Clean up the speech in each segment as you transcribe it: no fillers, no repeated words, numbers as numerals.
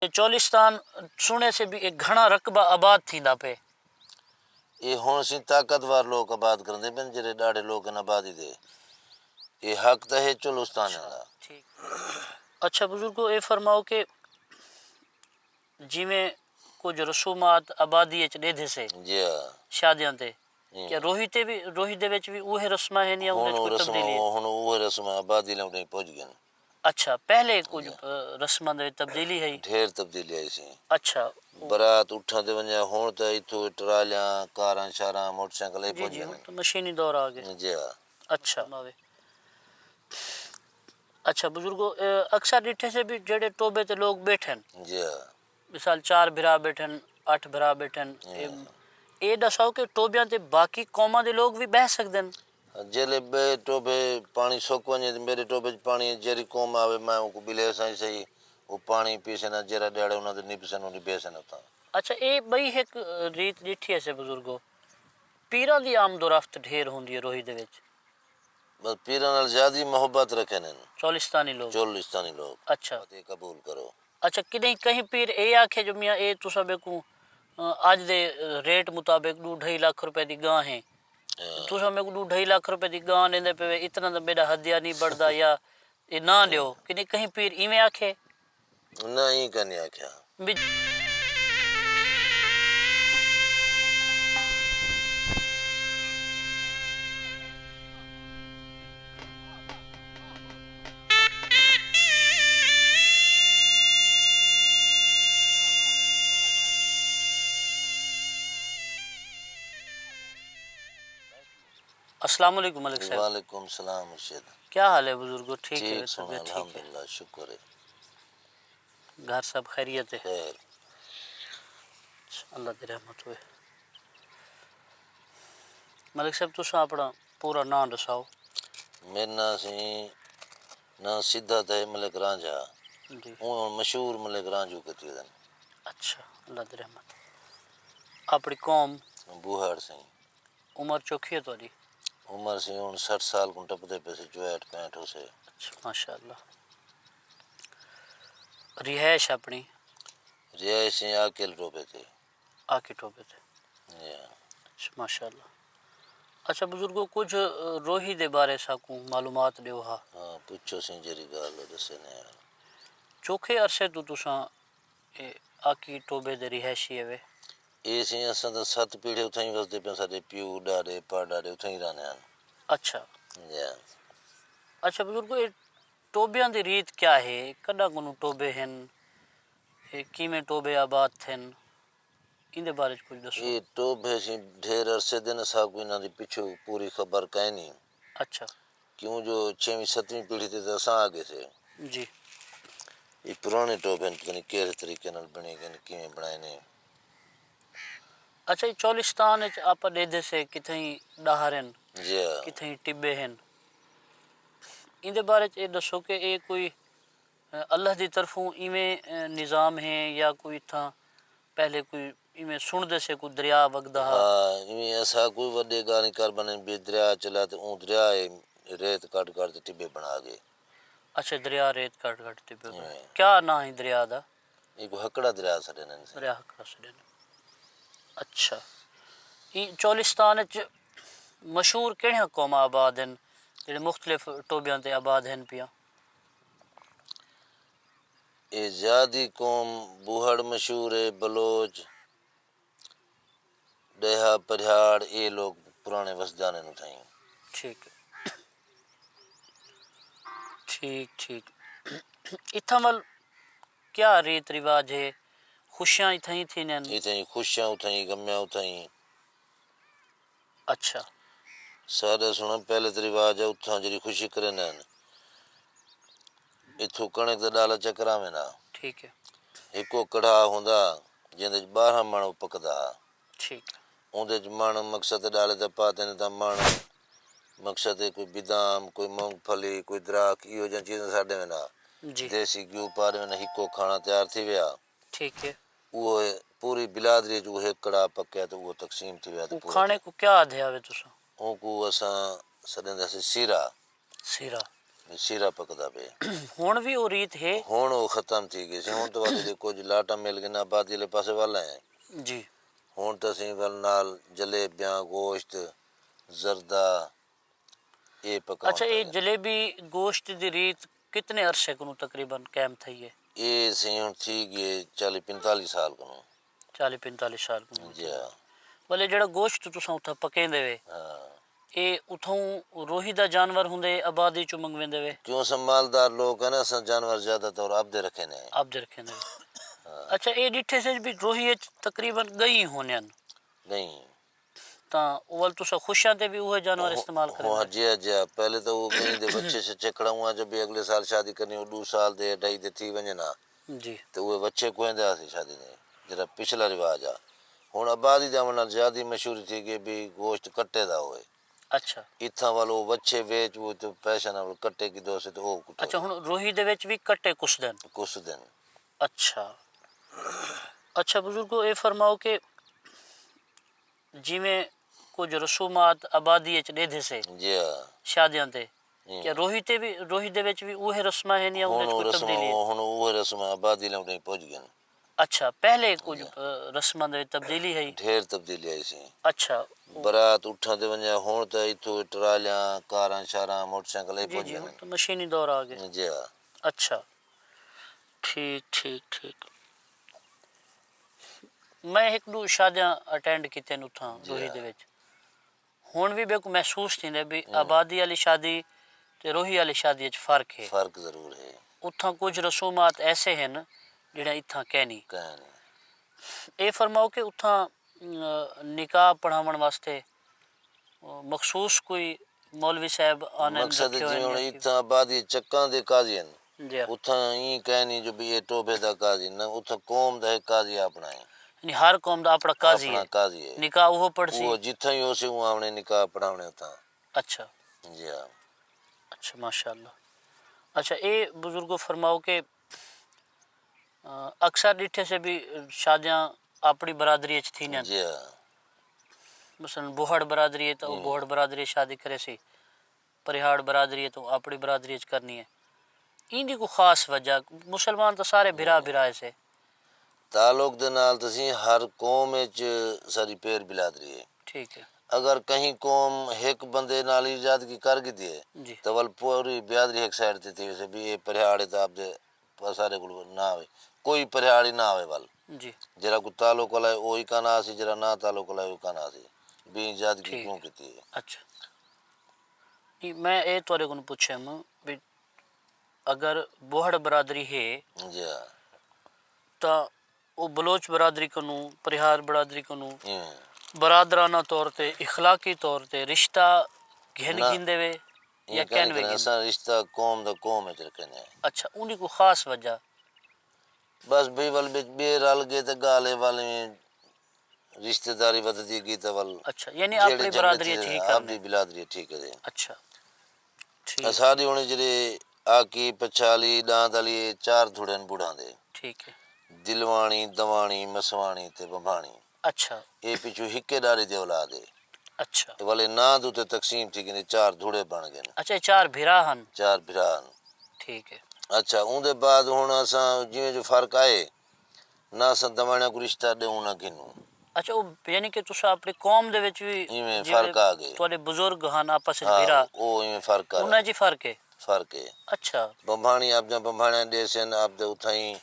चोलिस्तान सुने से भी एक घना रकबा आबाद थींदा पे। ये हुण सी ताकतवर लोग आबाद करते पे जेडे डाढ़े लोग न आबादी दे ये हक तो है चोलिस्तान दा। ठीक। अच्छा बुजुर्गो ये फरमाओ कि जिमें कुछ रसूमात आबादी च देदे से जी हाँ शादियां ते क्या रोही दे विच भी उहे रस्मां हैं या उदे च कोई तब्दीली है? हुण वो रस्म आबादी लाउंडे पहुंच गए। अच्छा पहले कुछ रस्मां दे तब्दीली है? ढेर तब्दीली आई सी। अच्छा बारात उठा ते वञा हुण त इथों ट्रालियां कारां शारां मोटरसाइकिल जी पहुंच जी हुण गए। तो मशीनी दौर आ गए। जी हाँ अच्छा अच्छा बुजुर्गो अक्सर डिठे से भी जेडे टोबे ते लोग बैठन जी हाँ मिसाल 4 भरा बैठन 8 भरा बैठन ये दसाओ कि टोबियां ते बाकी कौमां दे लोग भी बह सकदे न? जेले बे टोबे पानी सोक वञे त मेरे टोबे पानी जेरी कौम आवे मैं उनको बिले साईं सही वो पानी पीसे ना जेरा डेड़े उन्हां दे निपसन उन्हें बेसन उता। अच्छा ये बई एक रीत डिठी है से बुजुर्गो पीरां दी आमदोरफ्त ढेर होंदी है रोही दे विच बस पीरां नाल ज्यादा मोहब्बत रखे ने चोलिस्तानी लोग। चोलिस्तानी लोग अच्छा बात कबूल करो। अच्छा कि कहीं पीर ये आखे जो मियाँ ये तुसा बेकू आज दे रेट मुताबिक 2-2.5 लाख रुपए दी गां है तुसा मेरे को 2-2.5 लाख रुपए दी गां लेंदे पे इतना तो मेरा हदिया नहीं बढ़दा या ये ना लियो कि कहीं पीर इवें आखे ना ही करने आख्या। भी अस्सलाम वालेकुम मलिक साहब। वालेकुम सलाम मुर्शिद। क्या हाल है बुजुर्गो? ठीक है ठीक सुना तबीयत ठीक है अल्हम्दुलिल्लाह शुक्र है। घर सब खैरियत है? खैर अल्लाह की रहमत हुए। मलिक साहब तुसा अपना पूरा नाम दसाओ। मेरा नाम सी ना सीधा है मलिक रांझा जी मशहूर मलिक रांझू कती दन। अच्छा अल्लाह की रहमत। अपनी कौम बुहाड़ सिंह उम्र चौखी है थोड़ी? उम्र सी हुण 60 साल को टपदे पे से 64-65 हो से। अच्छा माशाअल्लाह। रिहाइश अपनी रिहाइश सिंह आकेल टोबे थे। आके टोबे थे। अच्छा माशाअल्लाह। अच्छा बुजुर्गो कुछ रोही दे बारे साकू मालूमात दियो हा। हाँ पुछो सिंह जेरी गाल दसे ने चोखे अरसे तो तुसा आकी टोबे दे रिहायशी है वे? ये सिंह असां तो 7 पीढ़ी उथां ही वसदे पे साडे प्यू डाडे परडाडे उथां ही रहने हैं। अच्छा अच्छा बुजुर्गो ये टोबियां दी रीत क्या है? कदा कोनू टोबे हैं किमें टोबे आबाद थेन इंदे बारे च कुछ दसो। ये टोबे सिंह ढेर अरसे दिन साकू इन्हां दी पिछू पूरी खबर काई नहीं अच्छा क्यों जो 6वीं 7वीं पीढ़ी ते तो असां आगे से जी ये पुराने टोबे पता नहीं केड़े तरीके नाल बने गए किवें बनाए ने। अच्छा ये चोलिस्तान च आप देदे से किथई डाहरन जी हाँ किथई टिब्बे हैं इंदे बारे च ये दसो कि ये कोई अल्लाह दी तरफों इवें निज़ाम है या कोई था पहले कोई इवें सुनदे से कोई दरिया वगदा हा? हाँ इवें असा कोई वड्डे गानी कर बने भी दरिया चला ते ऊ दरिया रेत काट काट ते टिब्बे बना गए। अच्छा दरिया रेत काट काट टिब्बे बने। इवें क्या ना है दरिया दा? एक हकड़ा दरिया सड़े ने से। दरिया खसड़े ने। अच्छा ये चोलिस्तान च मशहूर केड़ियां कौमां आबाद हैं जेड़े मुख्तलिफ टोबियां ते आबाद हैं पियां? ये ज़्यादी कौम बुहड़ मशहूर है बलोच डेहा परिहाड़ ये लोग पुराने वसदाने उठाई। ठीक है ठीक ठीक। इत्थां वल क्या रीत रिवाज है? खुशियां इत्थां थी नन? इथाई खुशियां उठाई गम्या उठाई। अच्छा सारे सुनो पहले तो रिवाज है उठा जी खुशी करे न इथों कणक का डाला चकरा में ना ठीक है एको कड़ा हुंदा जिंदे 12 मण पकदा ठीक उंदे मण मकसद डाले ते पाते ने ता मण मकसद है कोई बादाम कोई मूंगफली कोई द्राख इहो जन चीज़ साडे में ना जी देसी घी पारे में हिको खाना तैयार थी विया ठीक है। वो पूरी बिलादरी जो है कड़ा पक्या तो वो तकसीम थी विया वो तो खाने को क्या आधे आवे तुसा? उनको असा सदन से सीरा सीरा ਸੀਰਾ ਪਕਦਾ ਪਿਆ। ਹੁਣ ਵੀ ਉਹ ਰੀਤ ਹੈ? ਹੁਣ ਉਹ ਖਤਮ ਥੀ ਗਈ ਸੀ। ਹੁਣ ਤਾਂ ਵਾਲੇ ਦੇ ਕੁਝ ਲਾਟਾਂ ਮਿਲ ਗਏ ਨਾ ਆਬਾਦੀ ਵਾਲੇ ਪਾਸੇ ਵਾਲਾ ਹੈ। ਜੀ। ਹੁਣ ਤਾਂ ਅਸੀਂ ਵੱਲ ਨਾਲ ਜਲੇਬੀਆਂ ਗੋਸ਼ਤ ਜ਼ਰਦਾ ਇਹ ਪਕਾਉਣ ਅੱਛਾ, ਇਹ ਤਾਂ ਜਲੇਬੀ ਗੋਸ਼ਤ ਦੀ ਰੀਤ ਕਿਤਨੇ ਅਰਸੇ ਨੂੰ ਤਕਰੀਬਨ ਕਾਇਮ થઈ ਹੈ? ਇਹ ਸੀ ਹੁਣ ਥੀ ਗਏ 40-45 ਸਾਲ ਨੂੰ। 40-45 ਸਾਲ ਨੂੰ? ਜੀ ਹਾਂ। ਭਲੇ ਜਿਹੜਾ ਗੋਸ਼ਤ ਤੁਸੀਂ ਉੱਥੇ ਪਕਾਉਂਦੇ ਵੇ ਹਾਂ ਇਹ ਉਥੋਂ ਰੋਹੀ ਦਾ ਜਾਨਵਰ ਹੁੰਦੇ ਆਬਾਦੀ ਚੋਂ ਮੰਗਵਾਉਂਦੇ ਵੇ? ਕਿਉਂ ਸੰਮਾਲਦਾਰ ਲੋਕ ਹੈ ਨਾ ਅਸਾਂ ਜਾਨਵਰ ਜ਼ਿਆਦਾਤਰ ਆਪਦੇ ਰੱਖੇ ਨੇ। ਆਪਦੇ ਰੱਖੇ ਨੇ? ਅੱਛਾ, ਇਹ ਡਿੱਠੇ ਸੇ ਵੀ ਰੋਹੀ ਤਕਰੀਬਨ ਗਈ ਹੋਣੇ ਹਨ ਨਹੀਂ ਤਾਂ ਉਹ ਤੁਸੀਂ खुशियां ते भी वो जानवर इस्तेमाल हाँ करें? जी जी। पहले तो वो गई दे बच्चे से चकड़ा हुआ जब भी अगले साल शादी करनी हो 2 साल दे 2.5 दे थी वने ना जी। तो वो बच्चे को इंदा सी शादी ने जरा पिछला रिवाज आ। हुन आबादी दा वना ज्यादा मशहूर थी कि भी गोश्त कट्टे दा होए। अच्छा। इथा वालो बच्चे वेच वो तो पैसा ना कट्टे की दो से तो ओ कुछ। अच्छा, हुन रोही दे विच भी कट्टे कुछ दिन? अच्छा अच्छा। बुजुर्गो ये फरमाओ कि जिवें कुछ रसूमात आबादी च देदे से जी हां शादियां ते क्या रोही ते भी रोही दे विच भी उहे रस्मां हैं या उदे च कोई तब्दीली है? हुन वो रस्म आबादी ले पहुंच गए। अच्छा, पहले कुछ रस्मां दे तब्दीली है? ढेर तब्दीली आई सी। अच्छा। बारात उठा दे वने हुन तो इथो ट्रालियां कारां शारां मोटरसाइकिल जी पहुंच जी, गए। तो मशीनी दौर आ गया। जी हां। अच्छा, ठीक ठीक ठीक। मैं एक दो शादियां अटेंड कीते न उथां रोही दे विच। हुण भी मेरे को महसूस थींदा भी आबादी वाली शादी ते रोही वाली शादी च फर्क है। फर्क जरूर है। उथां कुछ रसूमात ऐसे हैं जिहड़ा इथां कहनी। ये फरमाओ कि उथां निकाह पढ़ावन वास्ते मखसूस कोई मौलवी साहब आने मकसद रखे जी हुन हुए? इथां आबादी चक्कां दे काजी हैं। जी। उथां ई कहनी जो भी ये टोबे दा काजी न उथां कौम दा एक काजी अपना है। यानी हर कौम दा अपना काजी अपना है? काजी है। निकाह वो पढ़सी? वो जिथा ही होसे वो आवने निकाह पढ़ावने उथां। अच्छा जी हां। अच्छा, माशाअल्लाह। अच्छा, ये बुजुर्गो फरमाओ कि अक्सर डिठे से भी शादियां अपनी बरादरी च थी न? जी हां। मसलन बोहड़ बरादरी है तो बोहड़ बरादरी शादी करे सी, परिहाड़ बरादरी है तो अपनी बरादरी च करनी है। इंदी को खास वजह? मुसलमान तो सारे भिरा भिरा से ताल्लुक दे नाल तसी हर कौम विच सारी पेर बिलादरी है। ठीक है अगर कहीं कौम एक बंदे नाल इजादगी कर गई है जी। तो वल पूरी बिरादरी एक साइड ते थी से भी ये परिहाड़े तो आप दे सारे को ना आवे कोई परिहाड़ी ना आवे वल जी। जरा को ताल्लुक वाला है ओही का ना सी जरा ना ताल्लुक वाला है ओ का ना सी भी इजादगी ठीक क्यों है। की है। अच्छा, नहीं मैं ये तोरे को पूछे भी अगर बोहड़ बरादरी है जी हां तो वो बलोच बरादरी को परिहार बरादरी को बरादराना तौर ते इखलाकी तौर ते रिश्ता घिन ना, घिंदे वे या ये कैन वे कहने घिन? ऐसा रिश्ता कौम दा कौम में रखने। अच्छा, उन्हीं को खास वजह? बस भी वल बिच बे रल गए तो गाले वाले रिश्तेदारी बदती गई तो वल अच्छा, यानी जेड़े अपनी झगड़े बरादरी थे ही आप करने? दी बिलादरी ठीक है। अच्छा ठीक सारी होनी जरे आकी पछाली दांत वाली चार धुड़न बुढ़ा दे ठीक है। दिलवाणी दवाणी मसवाणी ते बभाणी अच्छा ये पिछू हिक्केदारी दे औलाद है। अच्छा ते वाले ना दूते तकसीम थी कि चार धुड़े बन गए। अच्छा, ये चार भिरा हन? चार भिरान। ठीक है। अच्छा उनके बाद हुन असां जिवें जो फर्क आए ना असां दवाणा को रिश्ता देऊं ना गिनूं। अच्छा, वो यानी कि तुसा अपनी कौम दे विच भी इवें जिवें फर्क आ गए। तुहाडे बुजुर्ग हन आपस विच हाँ भिरा ओ इवें फर्क आ उन्हां जी फर्क है? फर्क है। अच्छा बंभाणी आप जा बंभाणा दे सन आप दे उथाई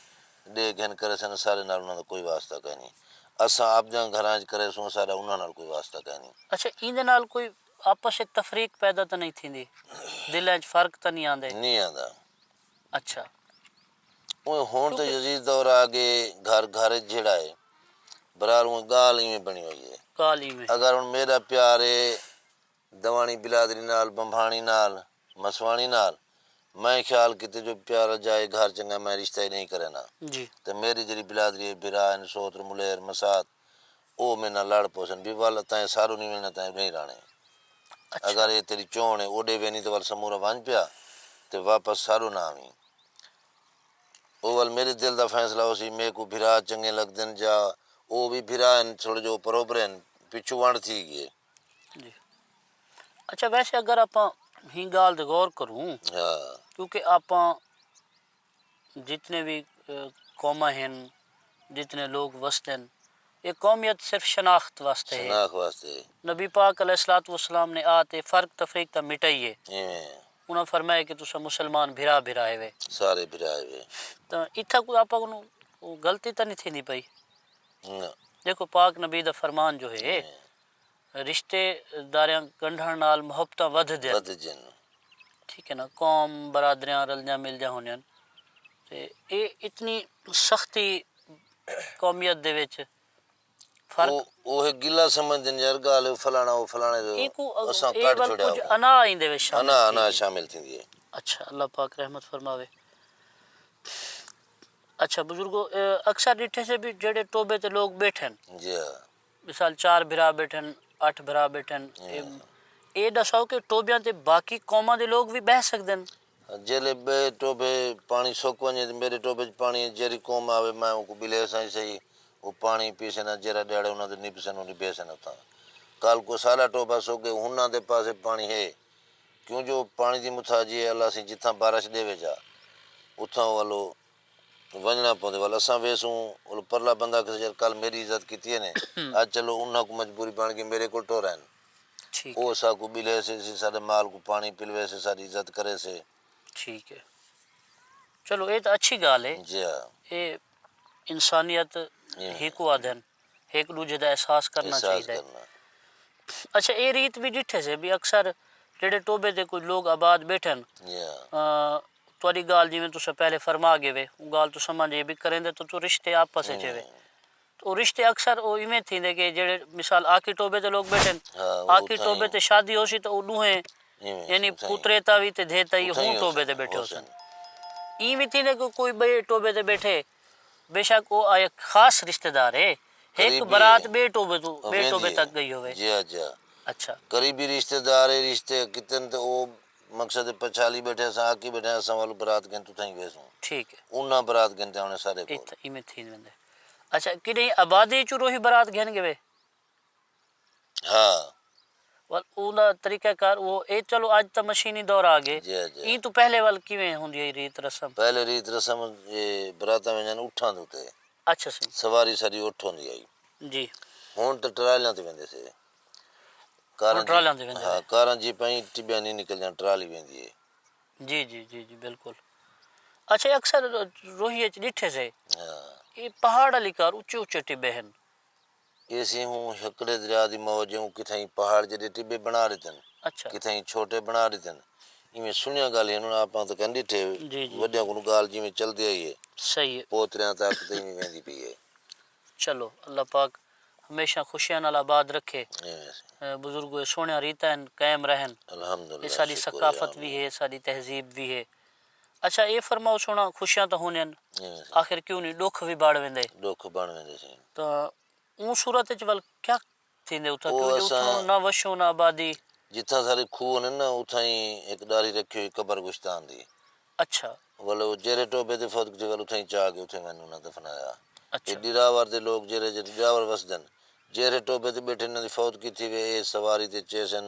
दे घन करे सन सारे नाल उन्हां दा कोई वास्ता कोई नहीं। असां आप जा घरां च करे सो सारा उन्हां नाल कोई वास्ता कोई नहीं। अच्छा, इंदे नाल कोई आपस विच तफरीक पैदा तो नहीं थींदी? दिलां च फर्क तो नहीं आंदे? नहीं आंदा। अच्छा ਉਹ ਹੁਣ ਤੇ ਯਜ਼ੀਦ ਦੌਰ ਆ ਗਏ ਘਰ ਘਰ ਜਿਹੜਾ ਹੈ ਬਰਾਰ ਉਹ ਗਾਲ ਇਵੇਂ ਬਣੀ ਹੋਈ ਹੈ काली में? ਅਗਰ ਹੁਣ ਮੇਰਾ ਪਿਆਰ ਹੈ ਦਵਾਣੀ ਬਿਲਾਦਰੀ ਨਾਲ ਬੰਭਾਣੀ ਨਾਲ ਮਸਵਾਣੀ ਨਾਲ ਮੈਂ ਖਿਆਲ ਕੀਤੇ ਜੋ ਪਿਆਰ ਜਾਏ ਘਰ ਚੰਗਾ ਮੈਂ ਰਿਸ਼ਤਾ ਹੀ ਨਹੀਂ ਕਰੇ ਨਾ जी ਤੇ ਮੇਰੀ ਜਿਹੜੀ ਬਿਲਾਦਰੀ ਹੈ ਬਿਰਾਨ ਸੋਤਰ ਮੁਲੇਰ ਮਸਾਤ ਉਹ ਮੇਰੇ ਨਾਲ ਲੜ ਪੋਸਨ ਵੀ ਵੱਲ ਤਾਂ ਸਾਰੂ ਨਹੀਂ ਮਿਲਣਾ ਤਾਂ ਨਹੀਂ ਰਾਣੇ। अच्छा ਅਗਰ ਇਹ ਤੇਰੀ ਚੋਣ ਹੈ ਉਹਦੇ ਵੇ ਨਹੀਂ ਤੇ ਵੱਲ ਸਮੂਰਾ ਵੰਝ ਪਿਆ ਤੇ ਵਾਪਸ ਸਾਰੂ ਨਾ ਆਵੀਂ। ਉਹ ਵੱਲ ਮੇਰੇ ਦਿਲ ਦਾ ਫੈਸਲਾ ਹੋ ਸੀ ਮੇਰੇ ਕੋ ਭਰਾ ਚੰਗੇ ਲੱਗਦੇ ਨੇ ਜਾਂ ਉਹ ਵੀ ਭਰਾ ਹਨ ਥੋੜੇ ਜੋ ਬਰੋਬਰ ਹਨ ਪਿੱਛੋਂ ਵੰਡ ਥੀ ਗਏ। जी। अच्छा, वैसे अगर आप ही गाल ते गौर करूं हाँ क्योंकि आपां जितने भी कौमां हैं जितने लोग वसते हैं ये कौमियत सिर्फ शनाख्त वास्ते है। शनाख वास्ते नबी पाक अलैहिस्सलातु वस्सलाम ने आते फ़र्क तफरीक ता मिटाइए इवें उन्हें फरमाया कि तुसा मुसलमान भिरा भिरा है वे सारे भिराए वे तो इत्था को आपा को गलती तो नहीं थी पई। न देखो पाक नबी दा फरमान जो है रिश्तेदारियां गंढण नाल मुहब्बत वध दे वध जन ठीक है ना कौम बरादरियां रलजा मिलजा होने ते ये इतनी सख्ती कौमियत दे विच फर्क ਉਹ ਗਿੱਲਾ ਸਮਝਦੇ ਨੇ ਯਾਰ ਗਾਲ ਫਲਾਣਾ ਉਹ ਫਲਾਣੇ ये ਦੇ को ਅਸਾਂ ये ਕੱਢ बल ਛੋੜਿਆ कुछ अना आइंदे विच शामिल ਅਨਾ थी। ਅਨਾ ਸ਼ਾਮਿਲ ਥींदी है। अच्छा अल्लाह पाक रहमत फरमावे। अच्छा बुजुर्गो अक्सर डिठे से भी जेड़े टोबे ते लोग बैठन जी हाँ मिसाल 4 भरा बैठन 8 भरा बैठन ये दसाओ कि टोबियां ते बाकी कौमां दे लोग भी बह सकदे न। जेले बे टोबे पानी सोक वञे त मेरे टोबे च पानी जहिड़ी क़ौम आवे मैं उनको बिले साईं सही वो पानी पीसे ना जरा ॾियाड़े उन्हां ते निपसन निभेसन उतां कल को सारा टोबा सोके हुन्ना दे पासे पानी है क्यों जो पानी दी मुथाजी है अल्लाह सी जिथां बारिश देवे जा उथां वालो वञना पवंदे वाल असां वेसूं वो परला बंदा के कल मेरी इज्जत कीती है ने आज चलो उन्हां को मजबूरी बन के मेरे को टोरन ठीक वो असा को बिले से सारे माल को पानी पिलवे से सारी इज्जत करे से ठीक है चलो ये तो अच्छी गाल है जी हाँ ये इंसानियत ही को आदन एक दूजे का एहसास करना एहसास चाहिए। करना अच्छा ये रीत भी डिठे से भी अक्सर जेड़े टोबे दे कोई लोग आबाद बैठन जी हाँ तुहाडी गाल जिवें तुसें पहले फरमा गए वे गाल तो समझ ये भी करेंदे तो रिश्ते आपस च वे तो रिश्ते अक्सर वो इवें थींदे कि जेड़े मिसाल आकी टोबे ते लोग बैठन हाँ, वो आकी उठाई टोबे ते शादी होसी तो उडूहें इवें यानी उठाई- पुत्रेता भी ते धेता ही उठाई हूं हो टोबे ते सन, बैठे हो होसन सन। इवें थींदे कि कोई बे टोबे ते बैठे बेशक वो एक खास रिश्तेदार है एक करीबी बारात है। बे टोबे तो बे वेंदी टोबे है। तक गई होवे। जी हाँ जी हाँ अच्छा करीबी रिश्तेदार है रिश्ते कितने तो वो मकसद पछाली बैठे असां आकी बैठे असां वालो बरात गिन तुथाई वेसूं ठीक है उन्ना बरात गिनते उन्हें सारे को इत इमें थी वेंदे। अच्छा किडे आबादी चो रोही बारात घेन गए हाँ वल उला तरीका कार वो ए चलो आज तो मशीनी दौर आ गए जी हाँ जी ई तो पहले वाल किवें हुंदी है रीत रस्म। पहले रीत रस्म ये बराता में जान उठां दुते अच्छा सही सवारी सारी उठ होंदी आई जी हुन तो ट्रालियां ते वेंदे से हुण ट्रालियां ते वेंदे हाँ कारां जी पई टिबिया नहीं निकल जान ट्राली वेंदी है जी जी जी जी बिल्कुल। अच्छा अक्सर रोही च डिठे से हाँ ये पहाड़ वाली कार ऊंचे ऊंचे टिबे हैं। ऐसे हूँ हिकड़े दरिया दी मौज हूँ किथाई पहाड़ जड़े टिबे बना रहे अच्छा किथाई छोटे बना रहे इवें सुनिया गाल है आप तो कहंदी थे जी जी वड्या को गाल जिवें चलदी आई है सही है पोतरियां तक ते इवें वेंदी पई है चलो अल्लाह पाक हमेशा खुशियां नाल आबाद रखे इवें से। बुजुर्ग सोनिया रीता कायम रहन ये अल्हम्दुलिल्लाह सारी शुक्र सकाफत है, भी है सारी तहजीब भी है। अच्छा ये फरमाओ सोना खुशियां तो होने इवें से। आखिर क्यों नहीं दुख भी बाड़ वेंदे दुख बन वेंदे से तो ऊ सूरत च वल क्या थींदे उथा वो क्यों असां- उठो ना वशो ना आबादी। जिथा सारे खूह ने ना उथाई एक डारी रखी हुई कबर गुश्तान दी अच्छा वाले वो जेरे टोबे ते फौत के वाल उथाई चा के उथे मैंने उन्हें दफनाया अच्छा ये डिरावर दे लोग जेरे जेरे डिरावर वसदन जेरे टोबे ते बैठे ने फौत की थी वे ये सवारी ते चेसन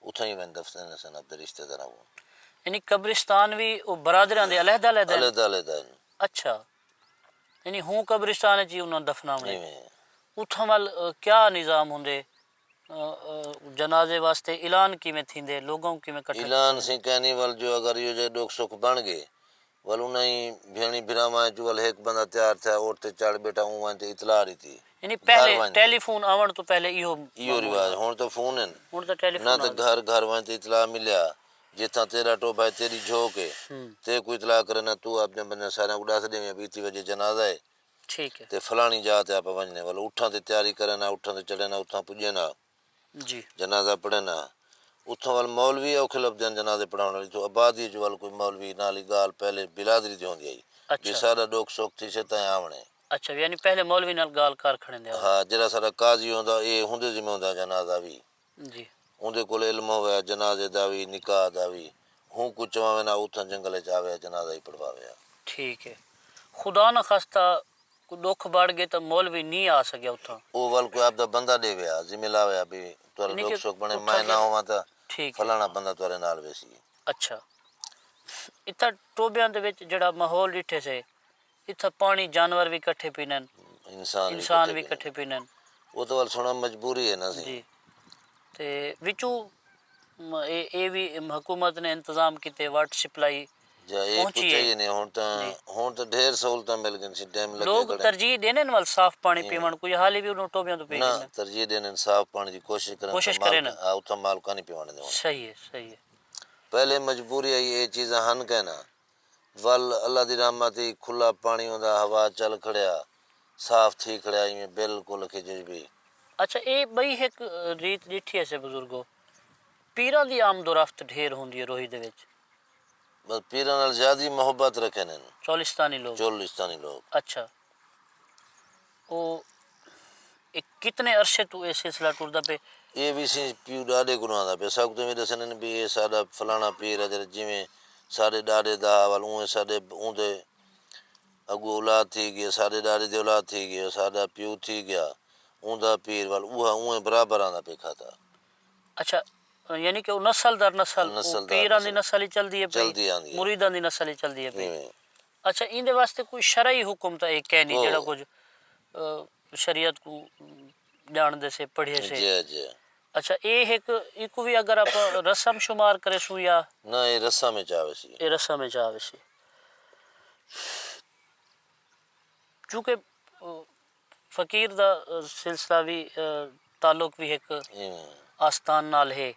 उथाई मैंने दफनाया सन अपने रिश्तेदारों को यानी कब्रिस्तान भी वो बरादरां दे अलहदा अलहदा हैं? अलग अलग अच्छा यानी हूं कब्रिस्तान च ही उन्होंने दफनावने इवें उथां वल क्या निज़ाम हुंदे जनाजे वास्ते ऐलान किवें थींदे लोगों किवें इकट्ठा ऐलान से कहनी वाल जो अगर यो जे डोक सुख बन गए वाल उन्हें भेणी भिरामा जो वाल एक बंदा तैयार था औरते चढ़ बेटा ऊं ते इतला आ रही थी यानी घर पहले वञ टेलीफोन आवण तो पहले इहो इहो रिवाज हुण तो फोन हैं हुण तो ना टेलीफोन तो घर घर वहीं ते इतला मिलिया जिथा तेरा टोबा है तेरी झोंक है ते कोई इतला करे ना तू अपने बंदे सारे को दस दे बीती वजे जनाजा है ठीक है ते फलानी जात है आप वजने वाला उठा ते तैयारी करे ना उठा ते चढ़े ना उठा पुजे ना जी जनाजा पढ़े ना उठा वाल मौलवी औखे लभदे जनाजे पढ़ाउण वाली तो आबादी जो वाल कोई मौलवी नाली गाल पहले बिरादरी दी होंदी आई अच्छा भी सारा डोक सोख थी से तां आवणे अच्छा यानी पहले मौलवी नाल गाल कार खड़े दे हाँ जरा सारा काजी होंदा ये हुंदे जिम्मे होंदा जनाजा भी जी उनके कोल इल्म होवे जनाजे दा भी निकाह दा भी हूँ कुछ चवावे ना उथा जंगल च आवे जनाजा ही पढ़वावे ठीक है खुदा न खास्ता कोई दुख बढ़ गए तो मौलवी नहीं आ सके उथा ओ वाल कोई आपदा बंदा देवे जिम्मे लावे भी तोर यानी लोग कि सोख बने उठा मैं के- ना होवा ता ਠੀਕ ਹੈ। ਫਲਾਣਾ ਬੰਦਾ ਤੁਹਾਡੇ ਨਾਲ ਵੇ ਸੀ। ਅੱਛਾ, ਇੱਥੇ ਟੋਬਿਆਂ ਦੇ ਵਿੱਚ ਜਿਹੜਾ ਮਾਹੌਲ ਡਿੱਠੇ ਸੇ, ਇੱਥੇ ਪਾਣੀ ਜਾਨਵਰ ਵੀ ਇਕੱਠੇ ਪੀਣ, ਇਨਸਾਨ ਵੀ ਇਕੱਠੇ ਪੀਣ। ਉਹ ਤਾਂ ਵੱਲ ਸੁਣਾ ਮਜਬੂਰੀ ਹੈ ਨਾ ਸੀ ਜੀ। ਤੇ ਵਿੱਚੋਂ ਇਹ ਵੀ ਹਕੂਮਤ ਨੇ ਇੰਤਜ਼ਾਮ ਕੀਤੇ, ਵਾਟਰ ਸਪਲਾਈ ਜਾਂ ਇਹ ਕੁਝ ਪਹੁੰਚੀ ਚਾਹੀਏ ਹੈ। ਨਹੀਂ। ਹੁਣ ਤਾਂ ਢੇਰ ਸਹੂਲਤਾਂ ਮਿਲ ਗਈਆਂ ਸੀ, ਡੈਮ ਲੱਗੇ ਲੋਕ ਖੜੇ ਤਰਜੀਹ ਦੇਣੇ ਵੱਲ ਸਾਫ਼ ਪਾਣੀ ਪੀਵਣ, ਕੋਈ ਹਾਲੇ ਵੀ ਉਹਨੂੰ ਟੋਬਿਆਂ ਤੋਂ ਪੀ ਨਾ। ਲੈਂਦੇ। ਤਰਜੀਹ ਦੇਣ ਸਾਫ ਪਾਣੀ ਦੀ ਕੋਸ਼ਿਸ਼ करे ना। ਕਰਨ ਉੱਥਾ ਮਾਲਕਾਂ ਨਹੀਂ ਪੀਵਣ ਦੇਣਾ। सही है, सही है। ਪਹਿਲੇ ਮਜਬੂਰੀ ਆਈ ਇਹ ਚੀਜ਼ਾਂ ਹਨ ਕਹਿਣਾ ਵੱਲ ਅੱਲਾ ਦੀ ਰਹਿਮਤ ਹੀ ਖੁੱਲਾ ਪਾਣੀ ਹੁੰਦਾ, ਹਵਾ ਚੱਲ ਖੜਿਆ, ਸਾਫ ਥੀ ਖੜਿਆ, ਇਵੇਂ ਬਿਲਕੁਲ ਖਿਜੇ ਵੀ। अच्छा, ये बई एक रीत डिठी है बुजुर्गो, पीरां दी आमदोरफ्त ढेर होंदी है रोही दे विच। बस पीरां नाल ज़्यादा मोहब्बत रखे ने चोलिस्तानी लोग। चोलिस्तानी लोग। अच्छा, वो कितने अरसे तू ये सिलसिला टुरदा पे? ये भी सी पीऊ डाडे गुनाह दा पे सब तो मेरे सनन भी ये साडा फलाना पीर है जिवें साडे डाडे दा वाल उहे साडे उंदे अगू औलाद थी गई, साडे डाडे दी औलाद थी गई, साडा पीऊ थी गया, उंदा पीर वाल उहा उहे बराबर आंदा पे खाता। अच्छा, यानी कि नस्ल दर नस्ल पीरां दी नस्ल ही चलदी है, चलदी आंदी है, मुरीदां दी नस्ल ही चलदी है पई। इवें। अच्छा, इंदे वास्ते कोई शरई हुक्म तो एक है नहीं जेड़ा कुछ शरीयत को जानदे से पढ़े से? जी जी। अच्छा, ये एक इको भी अगर आप रस्म शुमार करे सु या ना ये रस्सा में चावे सी, ये रस्म में चावे सी। चूंकि फकीर दा सिलसिला भी ताल्लुक भी एक आस्थान नाल है,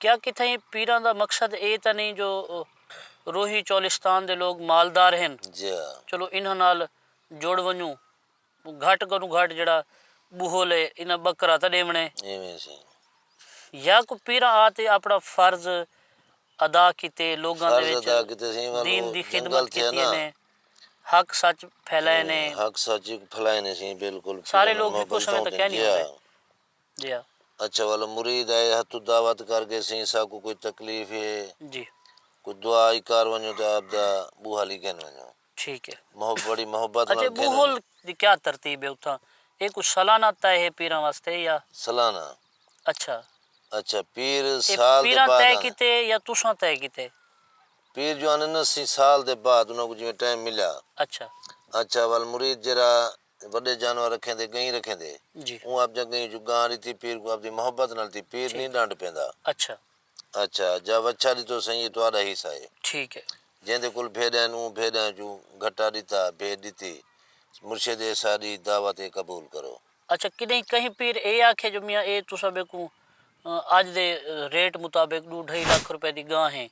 क्या किथे पीरां दा मकसद ये तो नहीं जो रोही चोलिस्तान दे लोग मालदार हैं, चलो इन्हां नाल जोड़ वणू, घट करूं घट जड़ा बूहोल है इन्हां बकरा तो देवणे, या को पीरां आते अपना फर्ज अदा किते, लोगां दे विच दीन दी खिदमत कीती ने, हक सच फैलाए ने, हक सच फैलाए ने सी बिल्कुल सारे लोग को समय तो क्या नहीं होते। जी हाँ। अच्छा वाला मुरीद है हतु दावत करके सी सा को कोई तकलीफ है जी, कोई दुआ ही कर वणो तो आपदा बूहाली कहन वणो। ठीक है। बड़ी मोहब्बत अच्छा, बूहोल दी क्या तरतीब है उथा? ये कुछ सालाना तय है पीरां वास्ते या सालाना? अच्छा अच्छा, पीर साल दे बाद तय कीते या तुसां तय कीते? पीर जो आने ना सी साल दे बाद उन्हें कुछ टाइम मिला। अच्छा अच्छा वाल मुरीद जरा बड़े जानवर रखे दे, गई रखे दे जी, वो आप जगह जो गां रही थी पीर को आपदी मोहब्बत नाल थी, पीर नहीं डांट पेंदा। अच्छा अच्छा, जब अच्छा दी तो सही तुम्हारा हिस्सा है। ठीक है। जेंदे कुल भेड़ां नु भेड़ां जो घटा दीता भेड़ दीती मुर्शिद सारी दावत कबूल करो। अच्छा, कि कहीं पीर ये आखे जो मियाँ ये तुसा बेकू आज दे रेट मुताबिक 2.5 लाख रुपए दी गां है,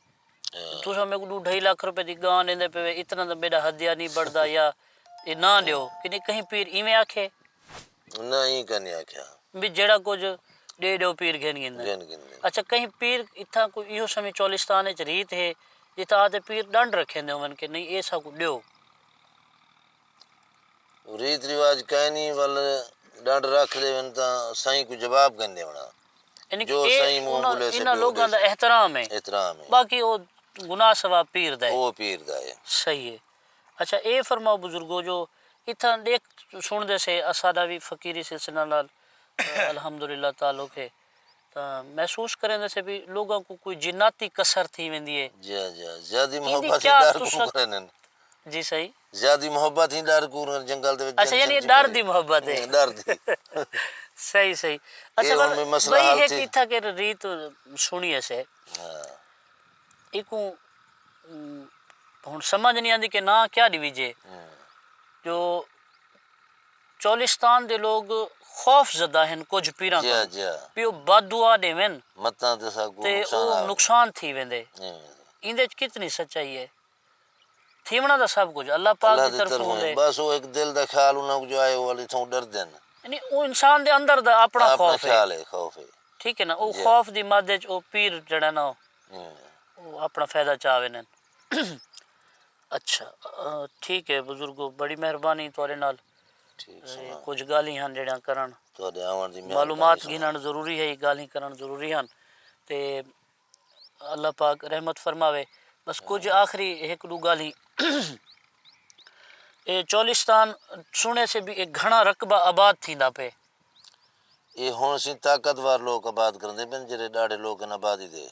तुसा मेरे को 2.5 लाख रुपए दी गां लेंदे पे इतना तो मेरा हदिया नहीं बढ़दा या ये ना लियो, कि कहीं पीर इवें आखे? ना ही कने आख्या भी जेड़ा कुछ दे दो पीर घेन गिंदे। अच्छा, कहीं पीर इथा कोई इहो समय चोलिस्तान च रीत है जिथा आते पीर दंड रखे दे मन के नहीं ऐसा को दियो? रीत रिवाज कहीं नहीं वाल डंड रख दे ता सही को जवाब कन देवना, जो सही मुंह बोले से इना लोगां दा एहतराम है, एहतराम है, बाकी वो गुनाह सवाब पीर दा है। वो पीर दा है। सही है। अच्छा, ये फरमाओ बुजुर्गो जो इतना देख सुनते से असादा भी फकीरी सिलसिला नाल अल्हम्दुलिल्लाह ताल्लुक है, तो महसूस करें से भी लोगों को कोई जिन्नाती कसर थी वेंदी है। जी जी, ज्यादा मोहब्बत ही डर को करन। जी सही, ज्यादा मोहब्बत ही डर को जंगल दे। अच्छा, यानी डर दी मोहब्बत है। डर दी। सही सही। अच्छा, पर मसला भाई हाल है थी कि था के रीत सुनिए से हां इको हुन समझ नहीं आंदी कि ना क्या डिवीजे जो चोलिस्तान दे लोग खौफ ज़दा हैं कुछ पीरां जी जी भी वो बददुआ देवन मतां ते सा को ते वो नुकसान थी वेंदे, इंदे च कितनी सच्चाई है? थीवना दा सब कुछ अल्लाह पाक दी तरफों दे, बस वो एक दिल दा ख्याल उना जो आए वाले थों डर देन, यानी वो इंसान दे अंदर दा अपना खौफ है। ख्याल है, खौफ है, ठीक है ना। वो खौफ दी मादे च वो पीर जड़ा ना वो अपना फायदा चावे ने। अच्छा, ठीक है बुजुर्गो, बड़ी मेहरबानी तोरे नाल कुछ गाली हैं जड़ियां करन, तोरे आवन दी मालूमात गिनन जरूरी है, गाली करन जरूरी हैं ते अल्लाह पाक रहमत फरमावे। बस कुछ आखिरी एक दो गाली ये चोलिस्तान सुने से भी एक घना रकबा आबाद थींदा पे, ਇਹ ਹੁਣ ਅਸੀਂ ਤਾਕਤਵਰ ਲੋਕ ਆਬਾਦ ਕਰਦੇ ਪਏ ਨੇ, ਜਿਹੜੇ ਡਾਢੇ ਲੋਕ ਨੇ ਆਬਾਦੀ ਦੇ।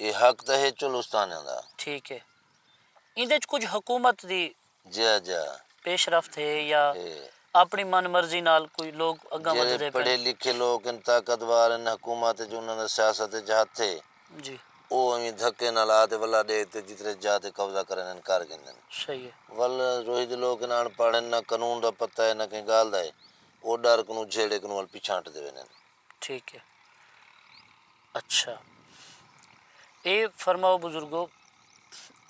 ਇਹ ਹੱਕ ਤਾਂ ਹੈ ਚੁਲਸਤਾਨਾਂ ਦਾ। ਠੀਕ ਹੈ, ਇਹਦੇ ਚ ਕੁਝ ਹਕੂਮਤ ਦੀ ਜਾ ਜਾ पेशरफ है या अपनी मन मर्जी नाल कोई लोग अगा ਜਿਹੜੇ वधदे ਪੜ੍ਹੇ ਲਿਖੇ ਲੋਕ ਨੇ, ਤਾਕਤਵਰ ਨੇ, ਹਕੂਮਤ ਚ ਉਹਨਾਂ ਦਾ ਸਿਆਸਤ ਚ ਹੱਥ ਹੈ, जी ਉਹ ਐਵੇਂ ਧੱਕੇ ਨਾਲ ਆ ਤੇ ਵੱਲਾ ਦੇ ਤੇ ਜਿੱਥੇ ਜਾ ਤੇ ਕਬਜ਼ਾ ਕਰਨ ਨੇ ਕਰ ਗਿੰਦੇ ਨੇ। सही है। ਵੱਲ ਰੋਹੀ ਦੇ ਲੋਕ ਨਾ ਅਨਪੜ੍ਹ ਨਾ ਕਾਨੂੰਨ ਦਾ ਪਤਾ ਹੈ ਨਾ ਕहीं ਗੱਲ ਦਾ ਹੈ, ਉਹ ਡਰ ਨੂੰ ਛੇੜੇ ਨੂੰ ਵੱਲ ਪਿਛਾਂਟ ਦੇਵੇ ਨੇ। ठीक है, अच्छा ये फरमाओ बुजुर्गो,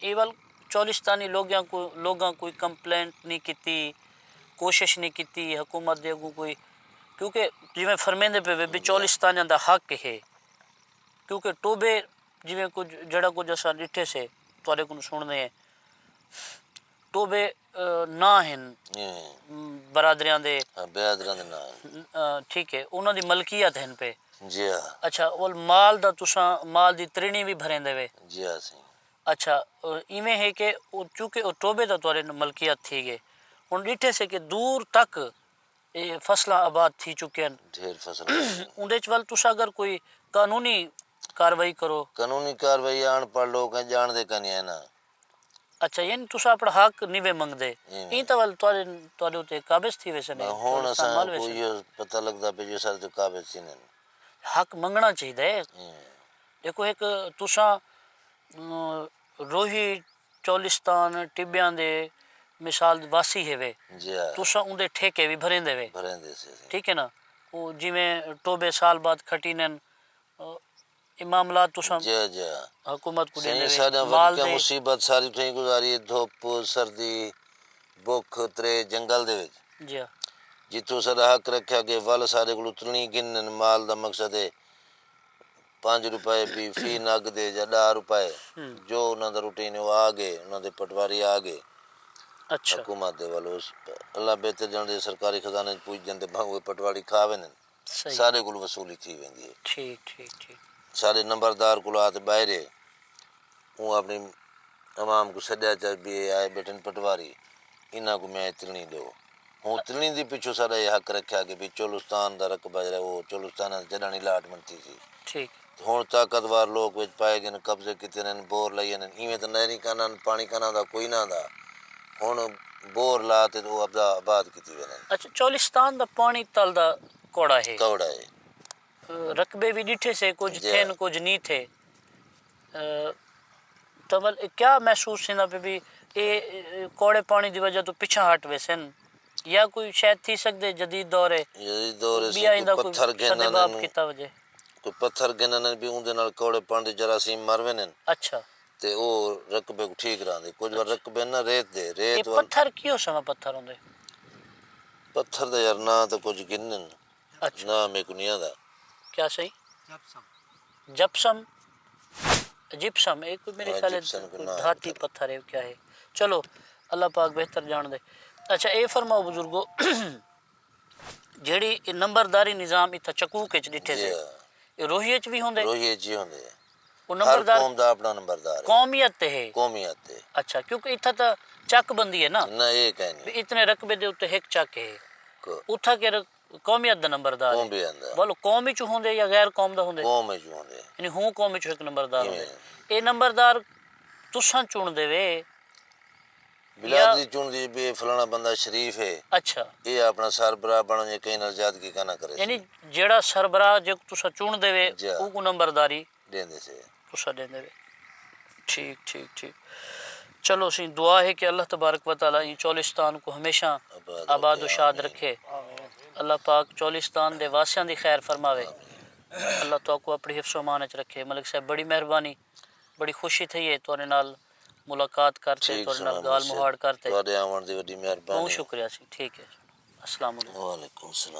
ये वाल चौलिस्तानी लोगों कोई कंप्लेंट नहीं की, कोशिश नहीं की हुकूमत दे अगू कोई, क्योंकि जिवें फरमेंदे पे भी चौलिस्तानियां दा हक है, क्योंकि टोबे जिवें कुछ जड़ा कुछ असां डिठे से तुहाडे कोल सुनदे हैं, टोबे ना हैं बरादरियां दे, ਬਰਾਦਰਾਂ ਦੇ ਨਾਲ। ठीक है, उन्हां दी मलकियत हैं पे। ਜੀ ਹਾਂ अच्छा और माल दा तुसां माल दी त्रिणी भी भरेंदे वे। ਜੀ ਹਾਂ ਸੀ। अच्छा इवें है कि चूंकि वो टोबे दा तुहाडे मलकियत थी गए, हुण डिठे से कि दूर तक ये फसलां आबाद थी चुके हैं, ढेर फसल उंदे च वल तुसां अगर कोई कानूनी कार्रवाई करो। ਕਾਨੂੰਨੀ ਕਾਰਵਾਈ ਅਨਪੜ੍ਹ ਲੋਕ ਹੈ ਜਾਣਦੇ ਕਨੀ ਹੈ ਨਾ। अच्छा यानी तुसां अपना हक नहीं वे मंगदे, ई तो वल तुहाडे उते काबिज थी वैसे ने ਹੁਣ ਅਸਾਂ ਕੋਈ ਪਤਾ ਲੱਗਦਾ ਪਈ ਜੋ ਸਾਡੇ ਕਾਬਿਲ ਸੀ ਨੇ। हक मंगना चाहिए। देखो एक तुसां रोही चौलिस्तान टिब्बियां दे मिसाल वासी है, ਜੀ ਹਾਂ तुसां उंदे ठेके भी भरेंदे वे, ਭਰਦੇ ਸੀ। ठीक है ना। वो जिवें टोबे साल बाद खटी ने ये मामला तुसां जी जी हुकूमत को देंदे सही। साडा वे माल वधिया दे। मुसीबत सारी थई गुजारी है, धुप सर्दी भुख त्रे जंगल दे विच, जी हाँ, जिथों साडा हक रखा गया वल सारे कोल उतरनी गिनन। माल दा मकसद है 5 रुपए भी फी नग दे या 10 रुपए जो उन्हां दा रूटीन है, वो आ गए उन्हां दे पटवारी आ गए अच्छा हुकूमत दे वालों। अल्लाह बेहतर जाने सरकारी खजाने च पुज जांदे, भावे पटवारी खावे ने, सही, सारे कोल वसूली थी वेंदी है। ठीक ठीक ठीक। सारे नंबरदार को आते बाहर वो अपनी अवाम को सद्या चाहे भी आए बैठे पटवारी, इन्हों को मैं तिलनी दो। हूँ तिलनी के पिछों सारा ये हक रखा कि भी चोलुस्तान का रकबा जो वो चोलुस्तान जड़ानी लाटमन थी सी। ठीक हूँ ताकतवर लोग पाए गए, कब्जे किए ने, बोर लाइए ने। इवें तो नहरी काना पानी काना दा कोई ना दा, हूँ बोर ला ते वो अपना आबाद की वे। अच्छा चौलिस्तान दा पानी तल दा कौड़ा है, कौड़ा है, रकबे भी डिठे से कुछ थे न कुछ नहीं थे। तो वल क्या महसूस हिंदा पे भी ये कौड़े पानी की वजह तो पिछा हट वैसन, या कोई शायद थी सकदे जदीद दौर है यही दौर बिया इंदा से कोई पत्थर सदेबाब गिनन कीता वजह। कोई पत्थर गिनन भी उनदे नाल कौड़े पानी जरासीम मरवे ने अच्छा ते ओ रकबे को ठीक रहंदे। कुछ बार रकबे ना रेत दे ये रेत वाल पत्थर क्यों समा पत्थर होंदे? पत्थर दा यार ना तो कुछ गिनन अच्छा ना मेरे को नहीं आता। क्या सही जप्सम जिप्सम एक मेरे हाँ, ख्याल जिप्सम को ना धाती पत्थर है क्या है, चलो अल्लाह पाक बेहतर जान दे। अच्छा ये फरमाओ बुजुर्गो, जेड़ी ये नंबरदारी निजाम इत्था चकूक च डिठे से ये रोहिए च भी होंदे? रोहिए जी होंदे, वो हर नंबरदार कौम दा अपना नंबरदार है, कौमियत ते है। कौमियत है अच्छा क्योंकि इत्था तो चक बंदी है ना, ना ये कह भी नहीं इतने रकबे दे उत्ते एक चक है, को उठा के कौमियत दा नंबरदार कौम है। भी आंदा बोलो कौम च होंदे या गैर कौम दा होंदे? कौम में जो होंदे यानी हूँ कौम च एक नंबरदार इवें। होंदे। ये नंबरदार तुसां चुन देवे बिलादरी चुन दी भी फलाना बंदा शरीफ है, अच्छा ये अपना सरबराह बनो जे कहीं नाल ज्यादती का ना करे यानी जेड़ा सरबराह जो तुसा चुन देवे जी। वो नंबरदारी देंदे से। तुसा दे देवे। ठीक ठीक ठीक, चलो सी दुआ है कि अल्लाह तबारक व तआला इन चौलिस्तान को हमेशा आबाद व शाद रखे। अल्लाह पाक चौलिस्तान दे वासियां दी खैर फरमावे। अल्लाह तो को अपनी हिफ्ज़ अमान च रखे। मलिक साहब बड़ी मेहरबानी, बड़ी खुशी थी है तुहाडे नाल मुलाकात करते, ठीक तुहाडे नाल सुना गाल मुझसे मुहाड़ करते। तुहाडे आवन दी वड्डी बहुत मेहरबानी। शुक्रिया सी। ठीक है, अस्सलाम वालेकुम। वालेकुम सलाम।